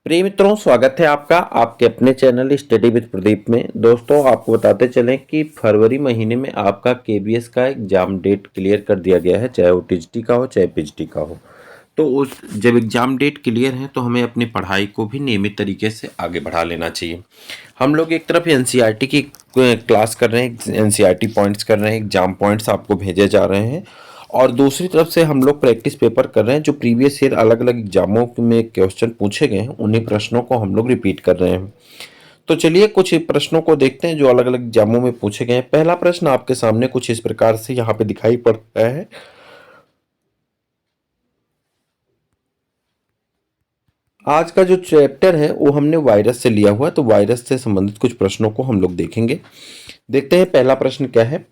प्रिय मित्रों, स्वागत है आपका आपके अपने चैनल स्टडी विद प्रदीप में। दोस्तों, आपको बताते चलें कि फरवरी महीने में आपका केबीएस का एग्ज़ाम डेट क्लियर कर दिया गया है, चाहे वो टीजीटी का हो चाहे पीजीटी का हो। तो उस जब एग्ज़ाम डेट क्लियर है तो हमें अपनी पढ़ाई को भी नियमित तरीके से आगे बढ़ा लेना चाहिए। हम लोग एक तरफ एनसीईआरटी की क्लास कर रहे हैं, एनसीईआरटी पॉइंट्स कर रहे हैं, एग्ज़ाम पॉइंट्स आपको भेजे जा रहे हैं, और दूसरी तरफ से हम लोग प्रैक्टिस पेपर कर रहे हैं। जो प्रीवियस ईयर अलग अलग एग्जामों में क्वेश्चन पूछे गए हैं, उन्हीं प्रश्नों को हम लोग रिपीट कर रहे हैं। तो चलिए कुछ प्रश्नों को देखते हैं जो अलग अलग एग्जामों में पूछे गए हैं। पहला प्रश्न आपके सामने कुछ इस प्रकार से यहाँ पे दिखाई पड़ता है। आज का जो चैप्टर है वो हमने वायरस से लिया हुआ है, तो वायरस से संबंधित कुछ प्रश्नों को हम लोग देखेंगे। देखते हैं पहला प्रश्न क्या है।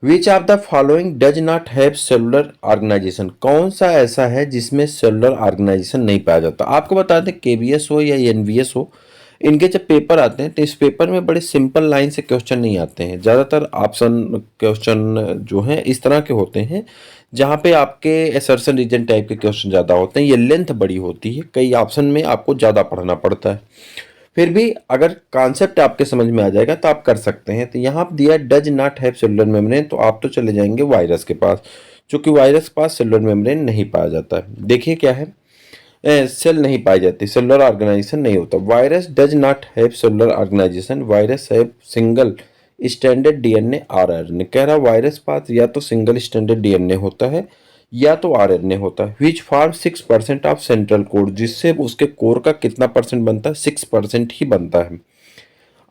Which of the following does not have cellular organisation? कौन सा ऐसा है जिसमें सेलुलर ऑर्गेनाइजेशन नहीं पाया जाता? आपको बता दें, केबीएस हो या एनवीएस हो, इनके जब पेपर आते हैं तो इस पेपर में बड़े सिंपल लाइन से क्वेश्चन नहीं आते हैं। ज़्यादातर ऑप्शन क्वेश्चन जो हैं इस तरह के होते हैं जहाँ पे आपके असर्शन रीजन टाइप के क्वेश्चन ज़्यादा होते हैं। ये लेंथ बड़ी होती है, कई ऑप्शन में आपको ज़्यादा पढ़ना पड़ता है। फिर भी अगर कॉन्सेप्ट आपके समझ में आ जाएगा तो आप कर सकते हैं। तो यहाँ दिया does not have cellular membrane, तो आप तो चले जाएंगे वायरस के पास, क्योंकि वायरस के पास सेलुलर मेम्ब्रेन नहीं पाया जाता है। देखिए क्या है, सेल नहीं पाई जाती, सेलुलर ऑर्गेनाइजेशन नहीं होता। Virus does not have cellular organisation, virus have single standard DNA RNA. कह रहा वायरस पास या तो सिंगल स्टैंडर्ड डीएनए होता है या तो आरएनए होता है। Which form 6% of central core, जिससे उसके कोर का कितना परसेंट बनता है? 6% ही बनता है।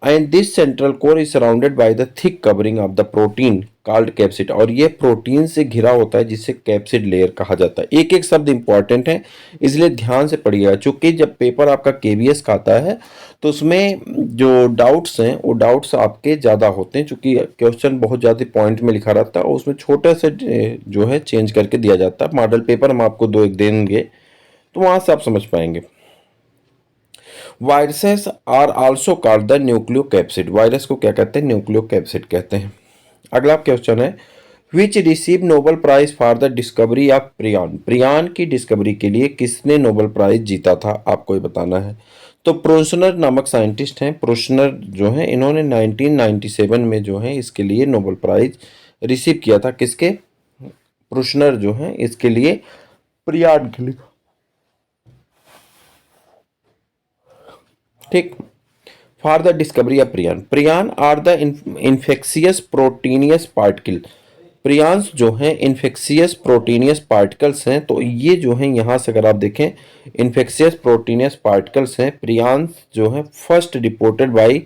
And this central core is surrounded by the thick covering of the protein called capsid, और ये प्रोटीन से घिरा होता है जिसे कैप्सिड लेयर कहा जाता है। एक एक शब्द इंपॉर्टेंट है, इसलिए ध्यान से पढ़िएगा। चूंकि जब पेपर आपका केबीएस का आता है तो उसमें जो डाउट्स हैं वो डाउट्स आपके ज़्यादा होते हैं, चूंकि क्वेश्चन बहुत ज़्यादा पॉइंट में लिखा रहता है और उसमें छोटे से जो है चेंज करके दिया जाता है। मॉडल पेपर हम आपको दो एक देंगे तो वहाँ से आप समझ पाएंगे। Viruses are also called the nucleocapsid, virus को क्या कहते हैं? न्यूक्लियोकैप्सिड कहते हैं। अगला क्वेश्चन है, which receive Nobel prize for the discovery of prion, prion की डिस्कवरी के लिए किसने नोबेल प्राइज जीता था? आपको ये बताना है। तो प्रोशनर नामक साइंटिस्ट हैं, प्रोशनर जो हैं इन्होंने 1997 में जो है इसके लिए नोबेल प्राइज रिसीव किया था। किसके? प्रोशनर जो हैं इसके लिए, प्रियान के लिए। ठीक, for the discovery of prion. Prion are the infectious proteinous particle, prions जो हैं इन्फेक्शियस प्रोटीनियस पार्टिकल्स हैं। तो ये जो हैं यहाँ से अगर आप देखें इन्फेक्शियस प्रोटीनियस पार्टिकल्स हैं। प्रियांस जो हैं फर्स्ट रिपोर्टेड बाय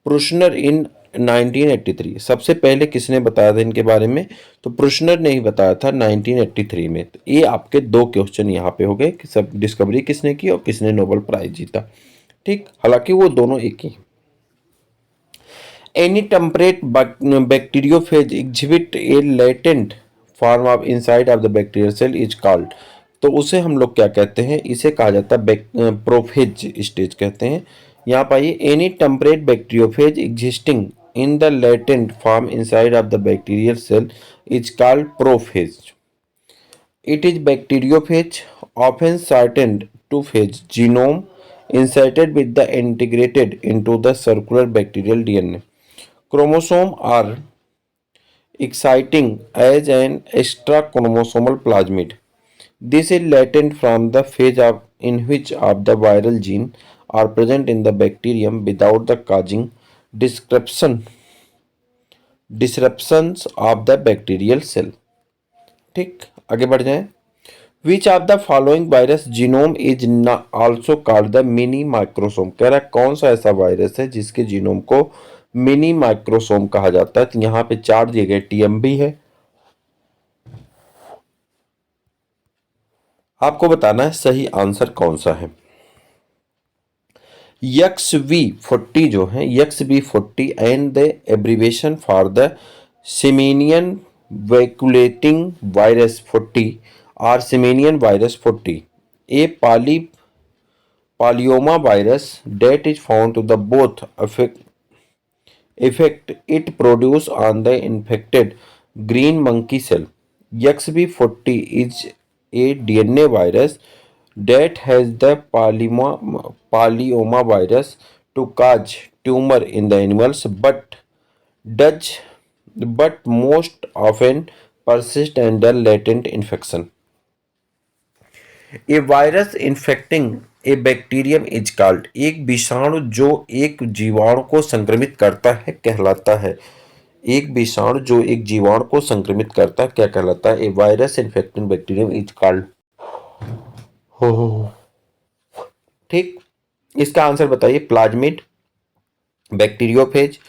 प्रुशनर इन 1983। सबसे पहले किसने बताया था इनके बारे में? तो प्रुशनर ने ही बताया था 1983 में। तो ये आपके दो क्वेश्चन यहाँ पे हो गए कि सब डिस्कवरी किसने की और किसने नोबेल प्राइज जीता। ठीक, हालांकि वो दोनों एक ही। Any temperate bacteriophage exhibit a latent form of inside of the bacterial cell is called, तो उसे हम लोग क्या कहते हैं? इसे कहा जाता है प्रोफेज स्टेज कहते हैं। यहाँ पाइए, any temperate bacteriophage existing in the latent form inside of the bacterial cell is called prophage. It is bacteriophage, often shortened to phage, genome inserted with the integrated into the circular bacterial DNA. Chromosome are exciting as an extra chromosomal plasmid. This is latent from the phase of in which of the viral gene are present in the bacterium without the causing disruptions of the bacterial cell. ठीक, आगे बढ़ जाएं। विच of the following virus genome is also called the mini microsome, कह रहा है कौन सा ऐसा वायरस है जिसके जीनोम को मिनी माइक्रोसोम कहा जाता है? तो यहाँ पे चार दिए गए, टीएमबी है। आपको बताना है सही आंसर कौन सा है। यक्स वी 40 जो है, यक्स V 40 and the abbreviation for the simian vacuolating virus 40 और simian virus 40 a polyoma virus that is found to the both effect it produce on the infected green monkey cell. XB40 is a DNA virus that has the polyoma virus to cause tumor in the animals, does but most often persist under latent infection. A virus infecting a bacterium is called, एक विषाणु जो एक जीवाणु को संक्रमित करता है कहलाता है। एक विषाणु जो एक जीवाणु को संक्रमित करता है क्या कहलाता है? A virus infecting bacterium is called. हो ठीक, इसका आंसर बताइए। प्लाज्मिड, बैक्टीरियोफेज,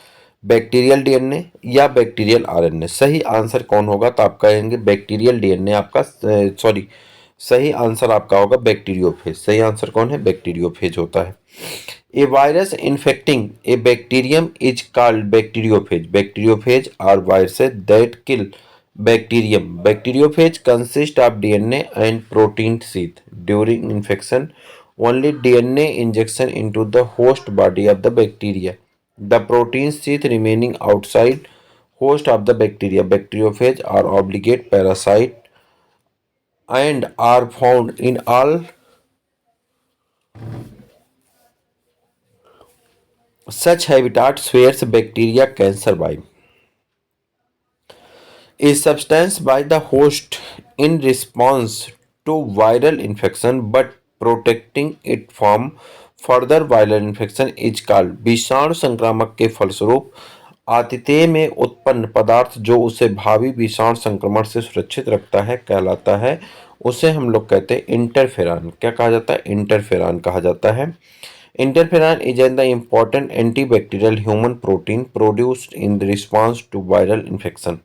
बैक्टीरियल डीएनए या बैक्टीरियल आरएनए। सही आंसर कौन होगा? तो आप कहेंगे बैक्टीरियल डीएनए आपका, सॉरी, सही आंसर आपका होगा बैक्टीरियोफेज। सही आंसर कौन है? बैक्टीरियोफेज होता है। A virus infecting a bacterium is called bacteriophage. Bacteriophage are viruses that kill bacterium. Bacteriophage consist of DNA and protein sheath during infection. Only DNA injection into the host body of the bacteria. The protein sheath remaining outside host of the bacteria. Bacteriophage are obligate parasite and are found in all such habitats where bacteria can survive. A substance by the host in response to viral infection but protecting it from further viral infection is called। विषाणु संक्रामक के फलस्वरूप आतिथ्य में उत्पन्न पदार्थ जो उसे भावी विषाणु संक्रमण से सुरक्षित रखता है कहलाता है, उसे हम लोग कहते हैं इंटरफेरॉन। क्या कहा जाता है? इंटरफेरॉन कहा जाता है। Interferon is an important antibacterial human protein produced in response to viral infection.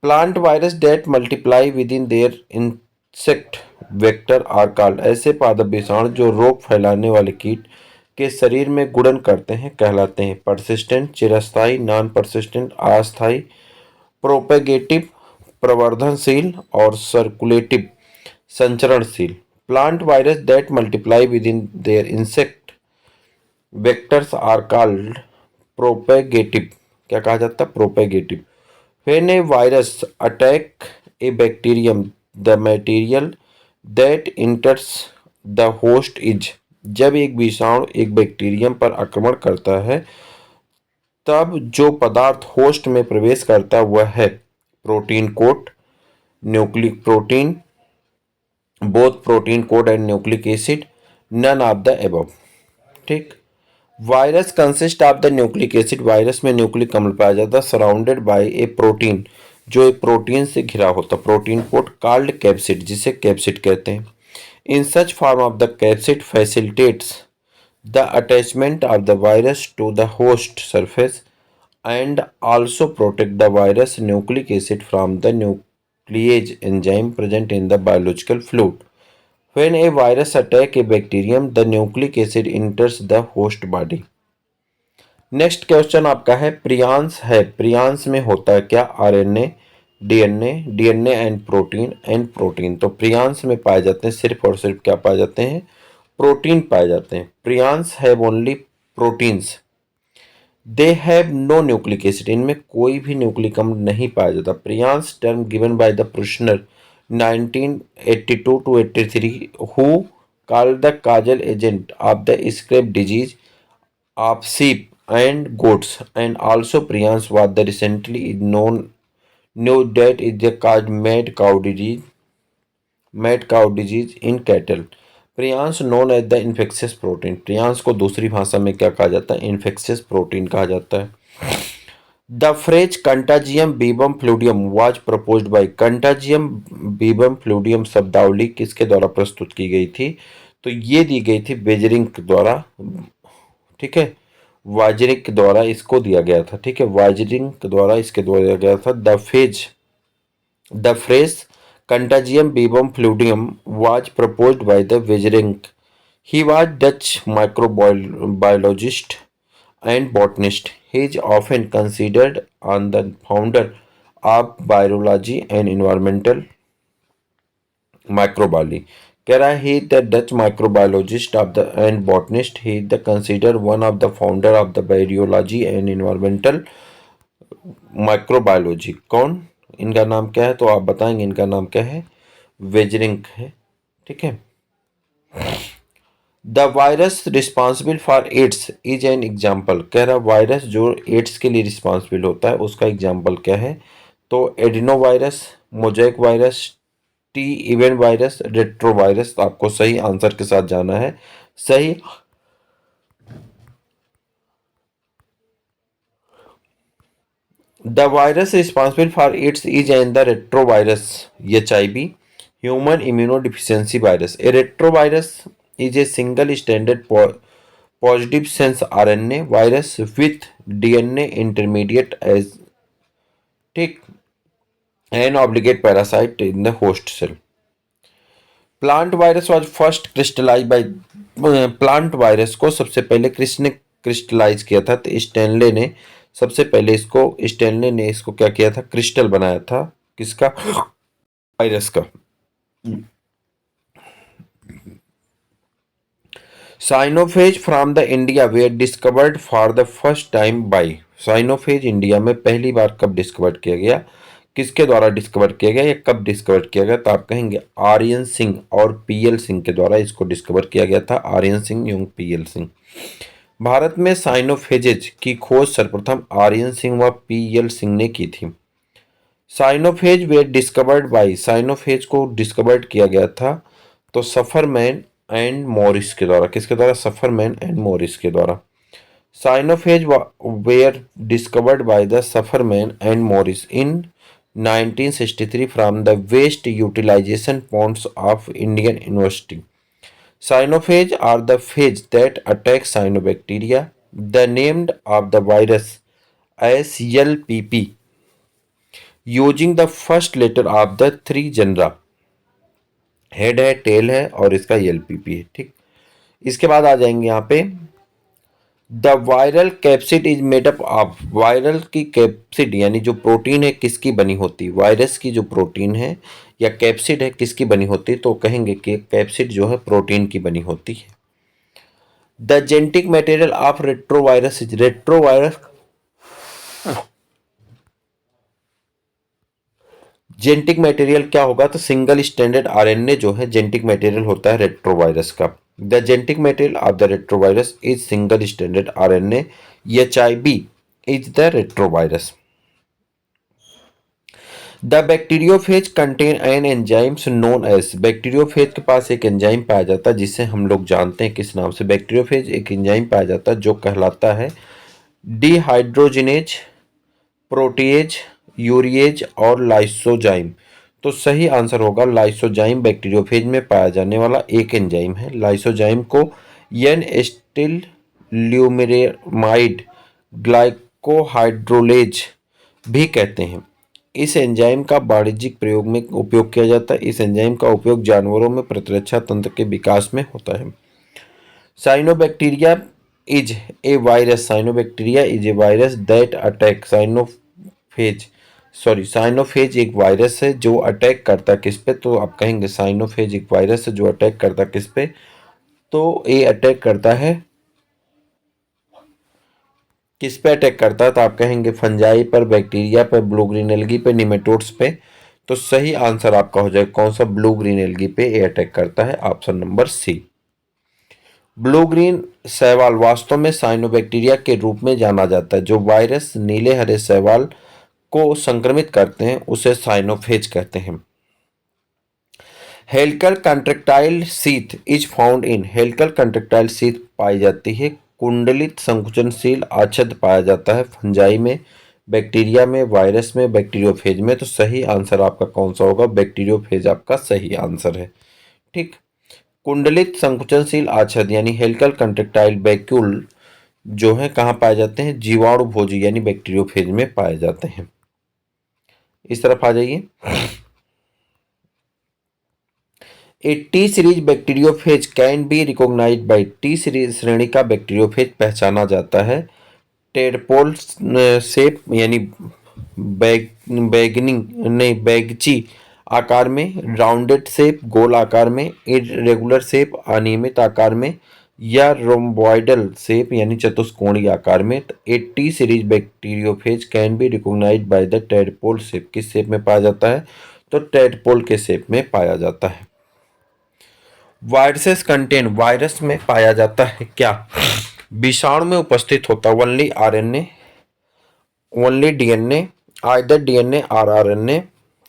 Plant virus that multiply within their insect vector are called. ऐसे पादप विषाणु जो रोग फैलाने वाले कीट के शरीर में गुणन करते हैं कहलाते हैं परसिस्टेंट, चिरस्थायी, नॉन परसिस्टेंट, अस्थायी, प्रोपेगेटिव प्रवर्धनशील और सर्कुलेटिव संचरणशील। Plant virus that multiply within their insect vectors are called propagative. क्या कहा जाता है? प्रोपेगेटिव। When a virus attack a bacterium, the material that enters the host is। जब एक विषाणु एक बैक्टीरियम पर आक्रमण करता है तब जो पदार्थ होस्ट में प्रवेश करता है वह है protein coat, nucleic protein, both protein coat and nucleic acid, none of the above. ठीक। Virus consist of the nucleic acid. Virus में न्यूक्लिक अम्ल पाया जाता है सराउंडेड बाय ए प्रोटीन, जो एक प्रोटीन से घिरा होता है, प्रोटीन कोट कॉल्ड कैप्सिड, जिसे कैप्सिड कहते हैं। In such form of the capsid facilitates the attachment of the virus to the host surface and also protect the virus nucleic acid from the nuclease enzyme present in the biological fluid. When a virus attack a bacterium, the nucleic acid enters the host body। Next question आपका है प्रियांश है। प्रियांश में होता है क्या? RNA, DNA, DNA and protein. तो प्रियांश में पाए जाते हैं सिर्फ और सिर्फ क्या पाए जाते हैं? प्रोटीन पाए जाते हैं। Prions have only proteins, they have no nucleic acid. इनमें कोई भी न्यूक्लिक अम्ल नहीं पाया जाता। Prions term given by the Prusiner 1982 to 83 who called the causal agent of the scrap disease of sheep and goats, and also prions was the recently knew that is the cause mad cow disease in cattle। Prions known as the infectious protein. Prions को दूसरी भाषा में क्या कहा जाता है? Infectious protein कहा जाता है। The phrase contagium vivum fluidum was proposed by. Contagium vivum fluidum शब्दावली किसके द्वारा प्रस्तुत की गई थी? तो ये दी गई थी बेजरिंग द्वारा। ठीक है, वाजरिक द्वारा इसको दिया गया था। ठीक है, वाजरिंग द्वारा इसके द्वारा दिया गया था। The phrase contagium vivum fluidum was proposed by the Beijerinck. He was Dutch microbiologist and botanist। He is often considered on the founder of virology and environmental microbiology। कह रहा है he the Dutch microbiologist of the and botanist। He is the considered one of the founder of the virology and environmental microbiology। कौन? इनका नाम क्या है? तो आप बताएंगे इनका नाम क्या है? वेजरिंग है। ठीक है, the virus responsible for AIDS is an example. कह रहा वायरस जो एड्स के लिए रिस्पॉन्सिबल होता है उसका एग्जाम्पल क्या है? तो adeno virus, mosaic virus, T even virus, retro virus. तो आपको सही आंसर के साथ जाना है। सही the virus responsible for AIDS is an the retrovirus HIV human immunodeficiency virus. A retrovirus is a single stranded positive sense RNA virus with DNA intermediate as tick an obligate parasite in the host cell. Plant virus was first crystallise by plant virus को सबसे पहले किसने crystallise किया था? तो Stanley ने इसको क्या किया था? क्रिस्टल बनाया था। किसका? वायरस का। Cyanophage from the India were discovered for the first time by. Cyanophage India में पहली बार कब डिस्कवर किया गया? किसके द्वारा डिस्कवर किया गया या कब डिस्कवर किया गया? तो आप कहेंगे आर्यन सिंह और PL सिंह के द्वारा इसको डिस्कवर किया गया था। आर्यन सिंह एवं PL सिंह। भारत में साइनोफेजेज की खोज सर्वप्रथम आर्यन सिंह व PL सिंह ने की थी। साइनोफेज वे डिस्कवर्ड बाई। साइनोफेज को डिस्कवर्ड किया गया था तो सफरमैन एंड मॉरिस के द्वारा। किसके द्वारा? सफरमैन एंड मॉरिस के द्वारा। Cyanophage were discovered by the Safferman and Morris in 1963 from the waste utilization ponds of Indian University. Cyanophage are the phage that attack cyanobacteria. The named of the virus as LPP using the first letter of the three genera. Head है, tell है और इसका LPP है। ठीक, इसके बाद आ जाएंगे यहाँ पे the viral capsid is made up of. Viral की कैप्सिड यानी जो प्रोटीन है किसकी बनी होती है? वायरस की जो प्रोटीन है या कैप्सिड है किसकी बनी होती है? तो कहेंगे कि कैप्सिड जो है प्रोटीन की बनी होती है। The genetic material of retrovirus is. Retrovirus genetic material क्या होगा? तो सिंगल स्टैंडर्ड RNA जो है जेनेटिक मटेरियल होता है रेट्रोवायरस का। The genetic material of the retrovirus is single standard RNA। HIV is the retrovirus. The bacteriophage contain an enzymes known as. Bacteriophage के पास एक एंजाइम पाया जाता है जिसे हम लोग जानते हैं किस नाम से? बैक्टीरियोफेज एक एंजाइम पाया जाता है जो कहलाता है डिहाइड्रोजिनेज, प्रोटीएज, यूरिएज और लाइसोजाइम। तो सही आंसर होगा लाइसोजाइम बैक्टीरियोफेज में पाया जाने वाला एक एंजाइम है। लाइसोजाइम को एन एस्टिल ल्यूमिरेमाइड ग्लाइकोहाइड्रोलेज भी कहते हैं। इस एंजाइम का वाणिज्यिक प्रयोग में उपयोग किया जाता है। इस एंजाइम का उपयोग जानवरों में प्रतिरक्षा तंत्र के विकास में होता है। Cyanobacteria is a virus. Cyanobacteria is a virus that attack cyanophage एक वायरस है जो अटैक करता है किस पे? तो आप कहेंगे साइनोफेज एक वायरस है जो अटैक करता है किस पे? तो ये अटैक करता है किस पे अटैक करता है? तो आप कहेंगे फंजाई पर, बैक्टीरिया पर, ब्लू ग्रीन एल्गी पे, निमेटोड्स पे। तो सही आंसर आपका हो जाएगा कौन सा? ब्लू ग्रीन एल्गी पे ये अटैक करता है। Option number C. Blue green शैवाल वास्तव में साइनोबैक्टीरिया के रूप में जाना जाता है। जो वायरस नीले हरे शैवाल को संक्रमित करते हैं उसे साइनोफेज कहते हैं। Helical contractile sheath is found in. Helical contractile sheath पाई जाती है कुंडलित संकुचनशील आच्छद पाया जाता है फंजाई में, बैक्टीरिया में, वायरस में, बैक्टीरियोफेज में। तो सही आंसर आपका कौन सा होगा? बैक्टीरियोफेज आपका सही आंसर है। ठीक, कुंडलित संकुचनशील आच्छद यानी हेलिकल कंट्रैक्टाइल वैक्यूल जो है कहाँ पाए जाते हैं? जीवाणु भोजी यानी बैक्टीरियोफेज में पाए जाते हैं। इस तरफ आ जाइए। A T series bacteriophage can be recognised by. T series श्रेणी का बैक्टीरियोफेज पहचाना जाता है टेडपोल शेप यानी बैगनिंग नहीं बैगची आकार में, राउंडेड शेप गोल आकार में, इरेगुलर शेप अनियमित आकार में, या रोम्बॉइडल शेप यानी चतुष्कोणीय आकार में। तो a T series bacteriophage can be recognised by the tadpole shape. किस शेप में पाया जाता है? तो टेडपोल के शेप में पाया जाता है। वायरसेस कंटेन, वायरस में पाया जाता है क्या? विषाणु में उपस्थित होता only RNA, only DNA, either DNA और आरएनए,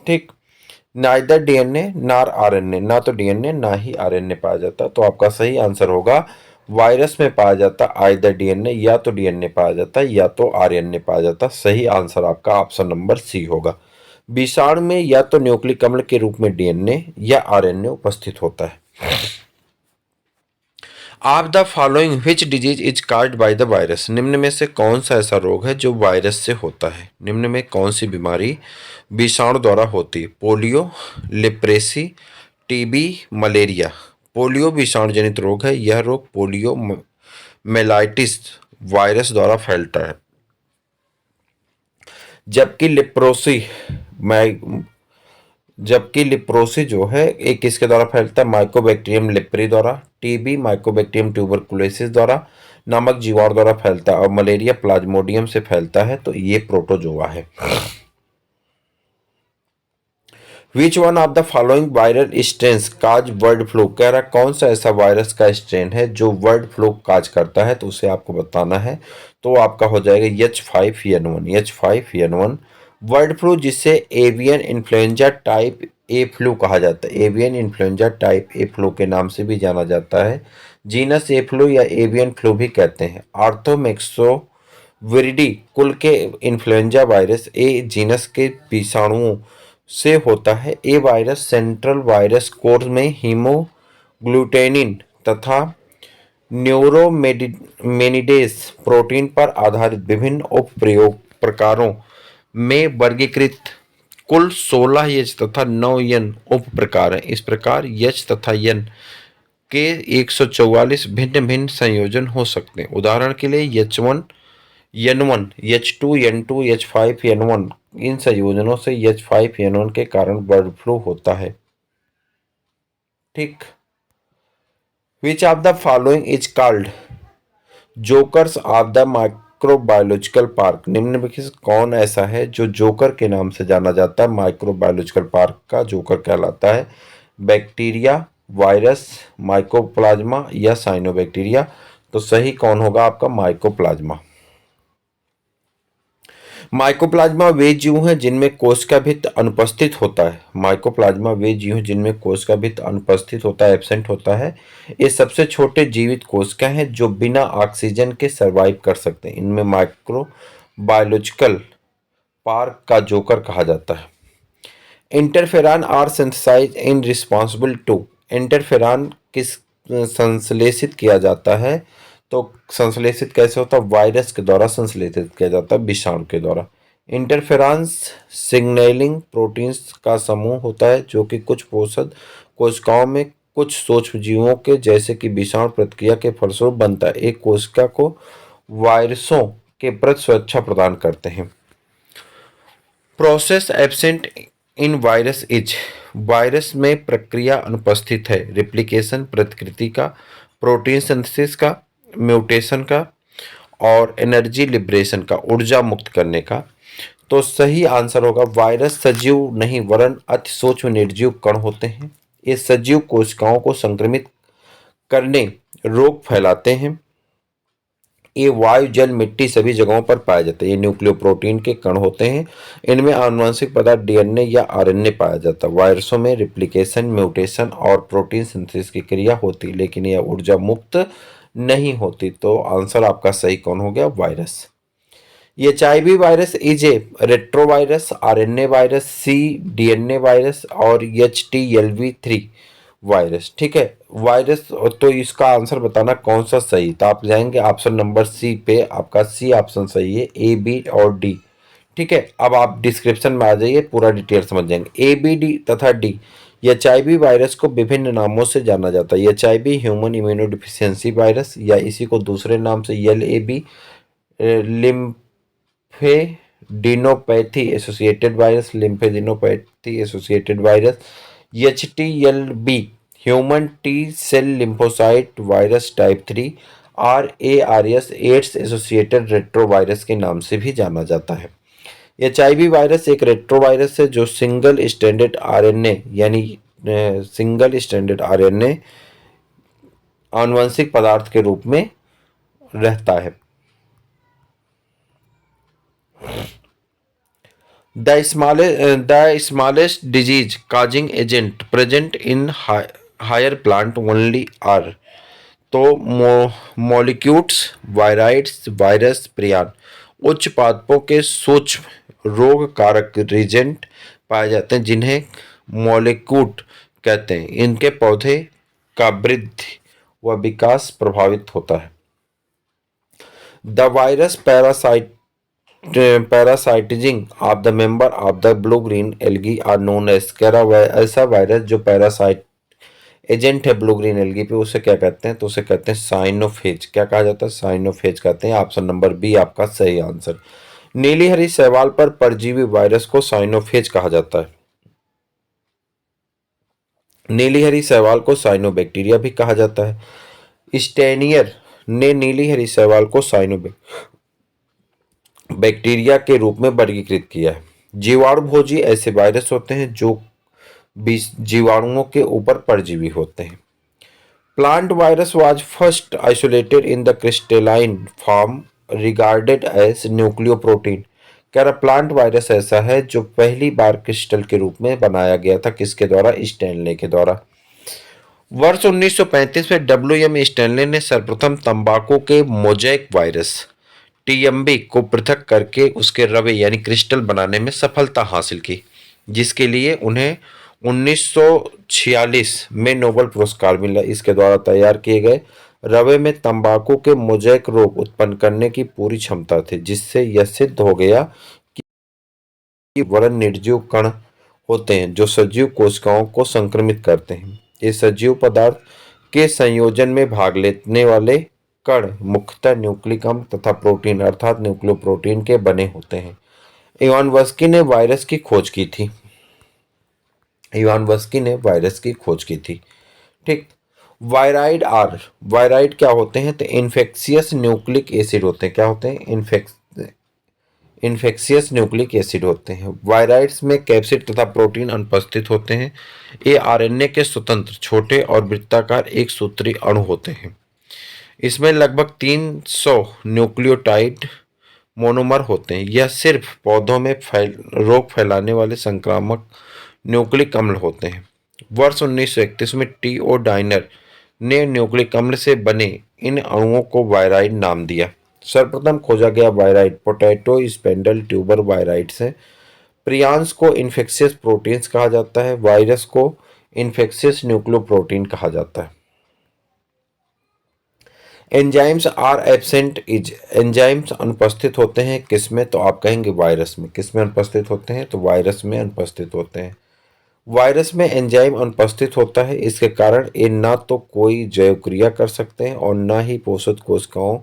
ठीक, नाइदर डीएनए नार आरएनए, ना तो डीएनए ना ही आरएनए पाया जाता। तो आपका सही आंसर होगा वायरस में पाया जाता आइदर डीएनए, या तो डीएनए पाया जाता या तो आरएनए पाया जाता। सही आंसर आपका ऑप्शन नंबर सी होगा। विषाणु में या तो न्यूक्लिक अम्ल के रूप में डीएनए या आरएनए उपस्थित होता है। Of the following which disease is caused by the virus, निम्न में से कौन सा ऐसा रोग है जो वायरस से होता है? निम्न में कौन सी बीमारी विषाणु द्वारा होती है? Polio, leprosy, TB, malaria. Polio विषाणु जनित रोग है। यह रोग पोलियो मेलाइटिस वायरस द्वारा फैलता है। जबकि लेप्रोसी जबकि लिप्रोसी जो है एक किसके द्वारा फैलता है? माइकोबैक्टीरियम लेप्री द्वारा। टीबी माइकोबैक्टीरियम ट्यूबरकुलोसिस द्वारा, नामक जीवाणु द्वारा फैलता है। और मलेरिया प्लाज्मोडियम से फैलता है। तो ये प्रोटोजोआ है। Which one of the following viral strains cause bird flu, कह रहा कौन सा ऐसा वायरस का स्ट्रेन है जो बर्ड फ्लू काज करता है? तो उसे आपको बताना है। तो आपका हो जाएगा H5N1, H5N1 बर्ड फ्लू, जिसे avian influenza type A flu कहा जाता है। Avian influenza type A flu के नाम से भी जाना जाता है। जीनस ए फ्लू या एवियन फ्लू भी कहते हैं। आर्थोमेक्सो विरिडी कुल के इन्फ्लुएंजा वायरस ए जीनस के विषाणुओं से होता है। A virus central virus core में हीमोग्लूटेनिन तथा न्यूरोमेनिडेस प्रोटीन पर आधारित विभिन्न उप प्रयोग प्रकारों में वर्गीकृत। कुल 16 यच तथा 9 यन उप प्रकार हैं। इस प्रकार यच तथा यन के 144 भिन्न भिन्न संयोजन हो सकते हैं। उदाहरण के लिए H1 N1, H2 N2, H5N1, इन संयोजनों से H5N1 के कारण बर्ड फ्लू होता है। ठीक। विच of the following is called jokers of the microbiological park, निम्न में से कौन ऐसा है जो जोकर के नाम से जाना जाता है? माइक्रोबायोलॉजिकल पार्क का जोकर कहलाता है। बैक्टीरिया, वायरस, माइकोप्लाज्मा या साइनोबैक्टीरिया। तो सही कौन होगा आपका? माइकोप्लाज्मा। माइकोप्लाज्मा वे जीव हैं जिनमें कोशिका भित्ति अनुपस्थित होता है। माइकोप्लाज्मा वे जीव हैं जिनमें कोशिका भित्ति अनुपस्थित होता है, एब्सेंट होता है। ये सबसे छोटे जीवित कोशिका हैं जो बिना ऑक्सीजन के सरवाइव कर सकते हैं। इनमें माइक्रोबायोलॉजिकल पार्क का जोकर कहा जाता है। Interferon are synthesise in responsible to, interferon किस संश्लेषित किया जाता है? तो संश्लेषित कैसे होता है? वायरस के द्वारा संश्लेषित किया जाता है, विषाणु के द्वारा। इंटरफेरॉन्स सिग्नलिंग प्रोटीन्स का समूह होता है जो कि कुछ पोषक कोशिकाओं में कुछ सूक्ष्म जीवों के जैसे कि विषाणु प्रतिक्रिया के फलस्वरूप बनता है। एक कोशिका को वायरसों के प्रति सुरक्षा प्रदान करते हैं। Process absent in virus is, virus में प्रक्रिया अनुपस्थित है। रिप्लिकेशन प्रतिकृति का, प्रोटीन सिंथेसिस का, म्यूटेशन का और एनर्जी लिबरेशन का, ऊर्जा मुक्त करने का। तो सही आंसर होगा वायरस सजीव नहीं वरन अति सूक्ष्म निर्जीव कण होते हैं। ये सजीव कोशिकाओं को संक्रमित करने रोग फैलाते हैं। ये वायु, जल, मिट्टी सभी जगहों पर पाए जाते हैं। ये न्यूक्लियोप्रोटीन के कण होते हैं। इनमें आनुवंशिक पदार्थ डीएनए या आरएनए पाया जाता है। वायरसों में रिप्लिकेशन, म्यूटेशन और प्रोटीन सिंथेसिस की क्रिया होती, लेकिन यह ऊर्जा मुक्त नहीं होती। तो आंसर आपका सही कौन हो गया? Virus. HIV virus is a retrovirus, RNA virus, C DNA virus और HTLV3 वायरस। ठीक है, वायरस। तो इसका आंसर बताना कौन सा सही। तो आप जाएंगे ऑप्शन नंबर सी पे, आपका सी ऑप्शन सही है, ए, बी और डी। ठीक है, अब आप डिस्क्रिप्शन में आ जाइए, पूरा डिटेल समझ जाएंगे। ए, बी, डी तथा डी। एचआईवी वायरस को विभिन्न नामों से जाना जाता है। एचआईवी ह्यूमन इम्यूनोडिफिशियंसी वायरस, या इसी को दूसरे नाम से LAB lymphadenopathy associated virus, lymphadenopathy associated virus. HTLV human T cell lymphocyte virus type 3। RARS AIDS associated retrovirus के नाम से भी जाना जाता है। HIV वायरस एक रेट्रोवायरस है जो सिंगल स्टैंडर्ड आरएनए यानी सिंगल स्टैंडर्ड आरएनए आनुवंशिक पदार्थ के रूप में रहता है। The smallest disease causing agent present in higher plant only are. तो मॉलिक्यूट्स, वायराइड्स, वायरस, प्रियान। उच्च पादपों के सूक्ष्म रोग कारक रीजेंट पाए जाते हैं जिन्हें मॉलिक्यूट कहते हैं। इनके पौधे का वृद्धि व विकास प्रभावित होता है। The virus parasitizing of the member of the blue green algae are known as. कह रहा है ऐसा वायरस जो पैरासाइट एजेंट है ब्लू ग्रीन एल्गी पे, उसे क्या कहते हैं? तो उसे कहते हैं साइनोफेज। क्या कहा जाता है? साइनोफेज कहते हैं। ऑप्शन नंबर बी आपका सही आंसर। नीली हरी शैवाल पर परजीवी वायरस को साइनोफेज कहा जाता है। नीली हरी शैवाल को साइनोबैक्टीरिया भी कहा जाता है। स्टेनियर ने नीली हरी शैवाल को साइनोबैक्टीरिया के रूप में वर्गीकृत किया है। जीवाणु भोजी ऐसे वायरस होते हैं जो जीवाणुओं के ऊपर परजीवी होते हैं। Plant virus was first isolated in the crystalline form regarded as nucleoprotein. कह रहा प्लांट वायरस ऐसा है जो पहली बार क्रिस्टल के रूप में बनाया गया था। किसके द्वारा? स्टैनले के द्वारा। वर्ष 1935 में डब्ल्यू.एम. स्टैनले ने सर्वप्रथम तंबाकू के मोज़ेक वायरस टीएमबी को पृथक करके उसके रवे यानी क्रिस्टल बनाने में सफलता हासिल की, जिसके लिए उन्हें 1946 में नोबेल पुरस्कार मिला। इसके द्वारा तैयार किए गए रवे में तंबाकू के मोज़ेक रोग उत्पन्न करने की पूरी क्षमता थी, जिससे यह सिद्ध हो गया कि वर्ण निर्जीव कण होते हैं जो सजीव कोशिकाओं को संक्रमित करते हैं। इस सजीव पदार्थ के संयोजन में भाग लेने वाले कण मुख्यतः न्यूक्लिक अम्ल तथा प्रोटीन अर्थात न्यूक्लियोप्रोटीन के बने होते हैं। इवानोव्स्की ने वायरस की खोज की थी। इवानोव्स्की ने वायरस की खोज की थी। ठीक। वायराइड क्या होते हैं? तो इन्फेक्शियस न्यूक्लिक एसिड होते हैं। क्या होते हैं? इन्फेक्शियस न्यूक्लिक एसिड होते हैं। वायराइड्स में कैप्सिड तथा प्रोटीन अनुपस्थित होते हैं। ये आरएनए के स्वतंत्र छोटे और वृत्ताकार एक सूत्री अणु होते हैं। इसमें लगभग 300 न्यूक्लियोटाइड मोनोमर होते हैं। यह सिर्फ पौधों में रोग फैलाने वाले संक्रामक न्यूक्लिक अम्ल होते हैं। वर्ष 1931 में टी.ओ. डाइनर ने न्यूक्लिक अम्ल से बने इन अणुओं को वायराइड नाम दिया। सर्वप्रथम खोजा गया wired potato spindle tuber viroids है। प्रियांस को इन्फेक्शियस प्रोटीन्स कहा जाता है। वायरस को इन्फेक्शियस न्यूक्लियोप्रोटीन कहा जाता है। Enzymes are absent is. Enzymes अनुपस्थित होते हैं किसमें? तो आप कहेंगे वायरस में। किसमें अनुपस्थित होते हैं? तो वायरस में अनुपस्थित होते हैं। वायरस में एंजाइम अनुपस्थित होता है, इसके कारण ये ना तो कोई जैव क्रिया कर सकते हैं और ना ही पोषक कोशिकाओं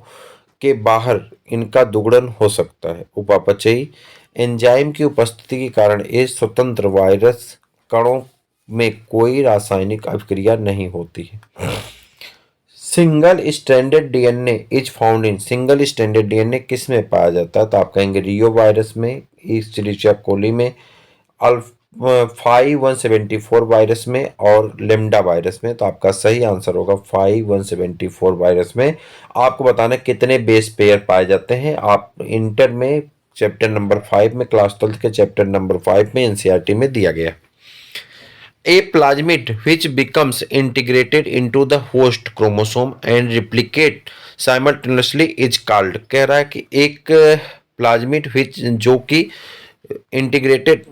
के बाहर इनका दुगड़न हो सकता है। उपापचयी एंजाइम की उपस्थिति के कारण ये स्वतंत्र वायरस कणों में कोई रासायनिक अभिक्रिया नहीं होती है। Single stranded DNA is found in. Single stranded DNA किस में पाया जाता है? तो आप कहेंगे रियो वायरस में, इस्चेरिचिया कोली में, 5174 वायरस में और लेम्डा वायरस में। तो आपका सही आंसर होगा 5174 वायरस में। आपको बताना कितने बेस पेयर पाए जाते हैं। आप इंटर में चैप्टर नंबर 5 में, क्लास 12 के चैप्टर नंबर 5 में एनसीईआरटी में दिया गया। A plasmid which becomes integrated into the host chromosome and replicate simultaneously is called। कह रहा है कि एक प्लाज्मिड which जो कि इंटीग्रेटेड